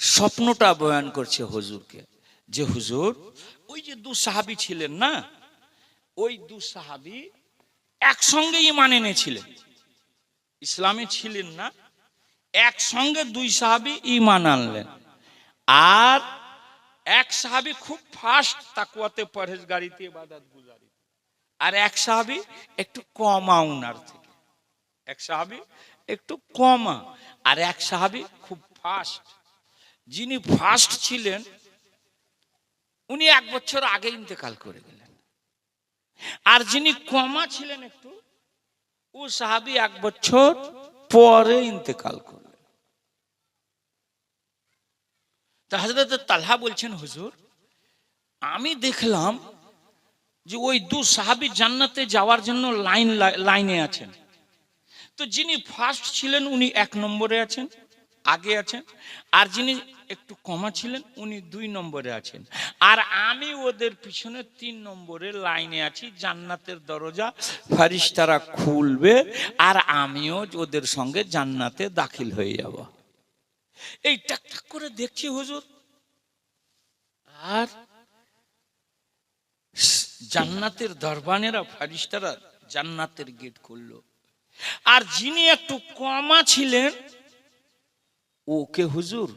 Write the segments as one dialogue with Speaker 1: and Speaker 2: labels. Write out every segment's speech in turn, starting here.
Speaker 1: স্বপ্নটা বয়ান করছে হুজুরকে, যে হুজুর ওই যে দু সাহাবী ছিলেন না, ওই দু সাহাবী একসঙ্গে ঈমান এনেছিলেন, ইসলামে ছিলেন না, একসঙ্গে দুই সাহাবী ঈমান আনলেন। আর এক সাহাবী খুব ফাস্ট তাকওয়াতে, পরহেজগারিতে, ইবাদত গুজারি, আর এক সাহাবী একটু কমা উনার থেকে, এক সাহাবী একটু কমা, আর এক সাহাবী খুব ফাস্ট। যিনি ফাস্ট ছিলেন উনি 1 বছর আগে ইন্তেকাল করে গেলেন, আর যিনি কমা ছিলেন একটু, ও সাহাবী 1 বছর পরে ইন্তেকাল করলেন। তা হযরত তালহা বলছেন, হুজুর আমি দেখলাম যে ওই দু সাহাবী জান্নাতে যাওয়ার জন্য লাইনে আছেন। তো যিনি ফার্স্ট ছিলেন উনি 1 নম্বরে আছেন, আগে আছেন, আর যিনি একটু কমা ছিলেন উনি 2 নম্বরে আছেন, আর আমি ওদের পিছনে 3 নম্বরে লাইনে আছি। জান্নাতের দরজা ফেরেশতারা খুলবে আর আমিও ওদের সঙ্গে জান্নাতে দাখিল হয়ে যাব। এই টাক টাক করে দেখছি হুজুর, আর জান্নাতের দরবানেরা, ফেরেশতারা জান্নাতের গেট খুললো, আর যিনি একটু কমা ছিলেন ওকে হুজুর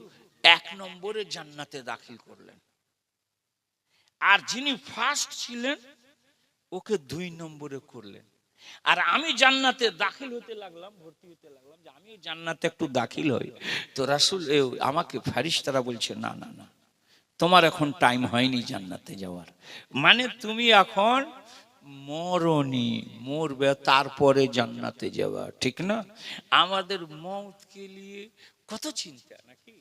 Speaker 1: 1 নম্বরে জান্নাতে দাখিল করলেন, আর যিনি ফার্স্ট ছিলেন ওকে 2 নম্বরে করলেন। আর আমি জান্নাতে দাখিল হতে লাগলাম, ভর্তি হতে লাগলাম, যে আমি জান্নাতে একটু দাখিল হই। তো রাসূল আমাকে ফেরেশতারা বলছে, না না না, তোমার এখন টাইম হয়নি জান্নাতে যাওয়ার, মানে তুমি এখন মরনি, মরবে তারপরে জান্নাতে যাওয়া, ঠিক না? আমাদের মওতকে নিয়ে কত চিন্তা নাকি?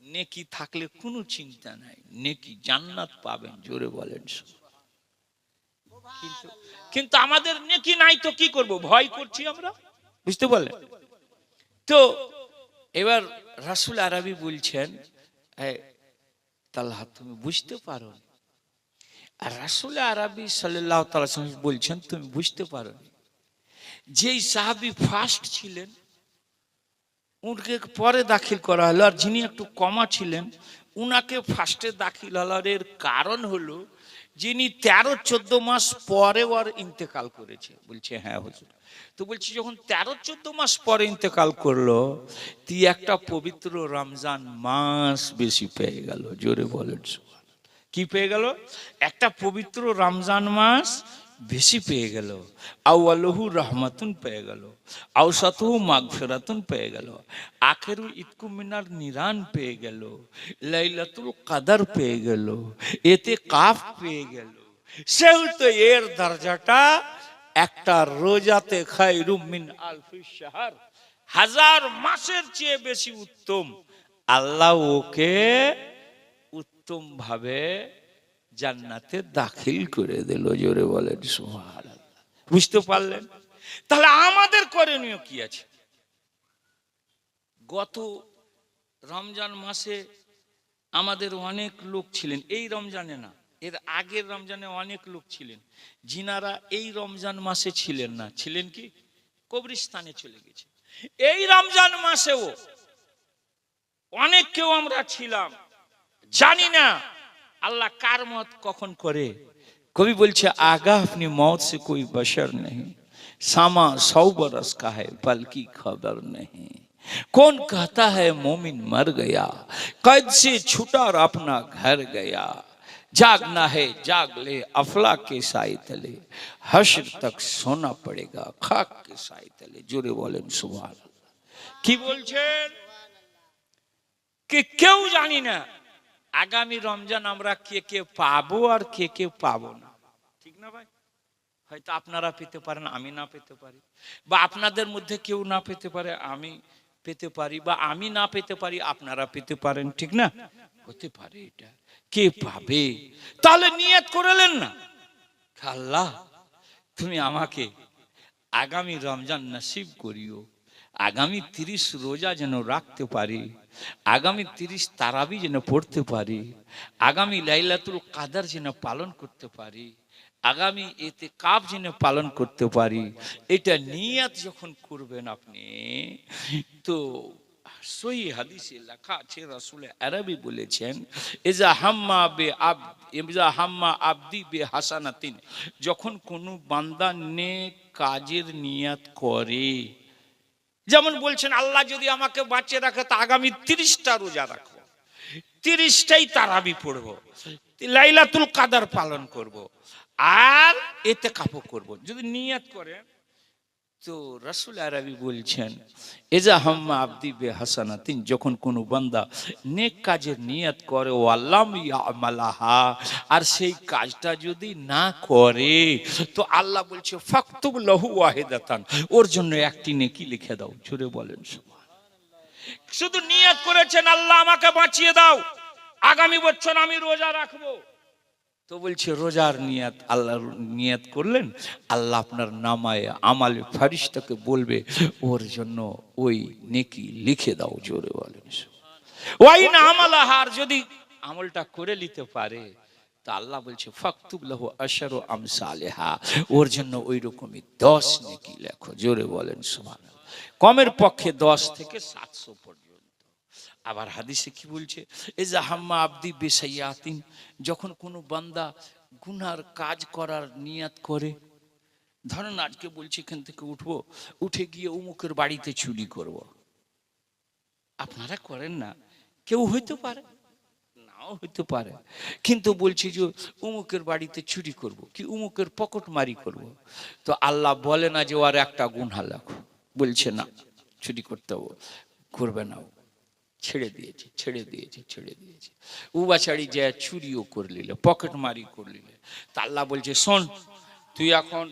Speaker 1: নেকি থাকলে কোনো চিন্তা নাই, নেকি জান্নাত পাবেন, জোরে বলেন। কিন্তু কিন্তু আমাদের নেকি নাই, তো কি করব, ভয় করছি আমরা, বুঝতে পারলেন? তো এবার রাসূল আরবি বলছেন, তালহা তুমি বুঝতে পারো। আর রাসূল আরবি সাল্লাল্লাহু তাআলা বলছেন, তুমি বুঝতে পারো যেই সাহাবী ফার্স্ট ছিলেন উনকে পরে দাখিল করা হলো, আর যিনি একটু কমা ছিলেন উনাকে ফার্স্টে দাখিল হলো। এর কারণ হলো যিনি 13-14 মাস পরে ওর ইন্তেকাল করেছে। বলছে হ্যাঁ হুজুর। তো বলছি যখন 13-14 মাস পরে ইন্তেকাল করলো, তুই একটা পবিত্র রমজান মাস বেশি পেয়ে গেল, জোরে বলেন কি পেয়ে গেল? একটা পবিত্র রমজান মাস বেশি পেয়ে গেল। আউয়ালুহু রহমাতুন পেয়ে গেল, আওসাতুহু মাগফিরাতুন পেয়ে গেল, আখিরু ইতকু মিনার নিরান পেয়ে গেল, লাইলাতুল কদর পেয়ে গেল, ইতিকাফ পেয়ে গেল। সেহেতু এর দরজাটা একটা রোজাতে খায়রুম মিন আলফি শাহর, 1000 মাসের চেয়ে বেশি উত্তম। আল্লাহ ওকে উত্তম ভাবে জান্নাতে দাখিল করে দিল, জোরে বলেন সুবহানাল্লাহ। বুঝতে পারলেন? তাহলে আমাদের করণীয় কি আছে? গত রমজান মাসে আমাদের অনেক লোক ছিলেন, এই রমজানে না, এর আগের রমজানে অনেক লোক ছিলেন যিনারা এই রমজান মাসে ছিলেন না, ছিলেন কি কবরস্থানে চলে গেছে। এই রমজান মাসেও অনেক কেউ আমরা ছিলাম, জানি না अल्लाह कार मौत कौन करे। कभी बोलছে आगा अपनी मौत से कोई बशर नहीं, सामा 100 बरस का है पल की खबर नहीं। कौन कहता है मोमिन मर गया, कैद से छूटा और अपना घर गया। जागना है जाग ले अफला के साए तले, हश्र तक सोना पड़ेगा खाक के साए तले। जोरे बोलें सुभान अल्लाह। की बोलছেন कि কেউ জানি না आगामी रमजान আমরা কে কে পাবো আর কে কে পাবো না, ঠিক না ভাই? হয়তো আপনারা পেতে পারেন, আমি না পেতে পারি, বা আপনাদের মধ্যে কেউ না পেতে পারে, আমি পেতে পারি, বা আমি না পেতে পারি, আপনারা পেতে পারেন, ঠিক না? হতে পারে। এটা কে পাবে? তাহলে নিয়ত করলেন না, আল্লাহ তুমি আমাকে আগামী রমজান নসিব করিও, আগামী 30 রোজা যেন রাখতে পারি, আগামী 30 তারাবি যেন পড়তে পারি, আগামী লাইলাতুল কদর যেন পালন করতে পারি, আগামী ইতিকাফ যেন পালন করতে পারি। এটা নিয়ত যখন করবেন আপনি, তো সহি হাদিসে লেখা আছে, রাসূল আরবি বলেছেন, ইজা হাম্মা আবদি বে হাসানাতিন, যখন কোনো বান্দা নেক কাজের নিয়াত করে, যেমন বলছেন আল্লাহ যদি আমাকে বাঁচিয়ে রাখে তো আগামী 30টা রোজা রাখবো, 30টাই তারাবি পড়বো, লাইলাতুল কাদার পালন করব, আর ইতিকাফ করব, যদি নিয়াত করেন, তো রাসূল আরবি বলছেন এজা হাম্মা আবদি বে হাসানাতিন, যখন কোনো বান্দা নেক কাজের নিয়ত করে ও আল্লাম ইয়ামালাহা, আর সেই কাজটা যদি না করে, তো আল্লাহ বলছে ফাকতুব লাহু ওয়াহিদাতান, ওর জন্য একটি নেকি লিখে দাও। জোরে বলেন সুবহানাল্লাহ। শুধু নিয়ত করেছেন আল্লাহ আমাকে বাঁচিয়ে দাও, আগামী বছর আমি রোজা রাখবো, তো বলছে রোজার নিয়াত আল্লাহর নিয়াত করলেন, আল্লাহ আপনার নামায়ে আমালে ফেরেশতাকে বলবে ওর জন্য ওই নেকি লিখে দাও। জোরে বলেন ওই না আমালাহার, যদি আমলটা করে নিতে পারে, তা আল্লাহ বলছে ফাকতুব লাহু আশারু আমসালিহা, ওর জন্য ওই রকমই 10 নেকি লেখো। জোরে বলেন সুবহানাল্লাহ। কমের পক্ষে 10 থেকে 700 পর্যন্ত। আবার হাদিসে কি বলছে, এজা হাম্মা আবদি বিসাইয়াতিন, যখন কোনো বান্দা গুনার কাজ করার নিয়াত করে, ধরেন আজকে বলছি এখান থেকে উঠবো, উঠে গিয়ে অমুকের বাড়িতে চুরি করব। আপনারা করেন না, কেউ হইতে পারে নাও হইতে পারে, কিন্তু বলছি যে অমুকের বাড়িতে চুরি করব, কি অমুকের পকেট মারি করব, তো আল্লাহ বলে না যে ওর একটা গুনাহ লেখো, বলছে না চুরি করতে করবে না, ছেড়ে দিয়েছে ছেড়ে দিয়েছে ছেড়ে দিয়েছে। উবাচারি যে চুরিও করলিলে, পকেট মারি করলিলে, তা আল্লাহ বলছে শোন, তুই এখন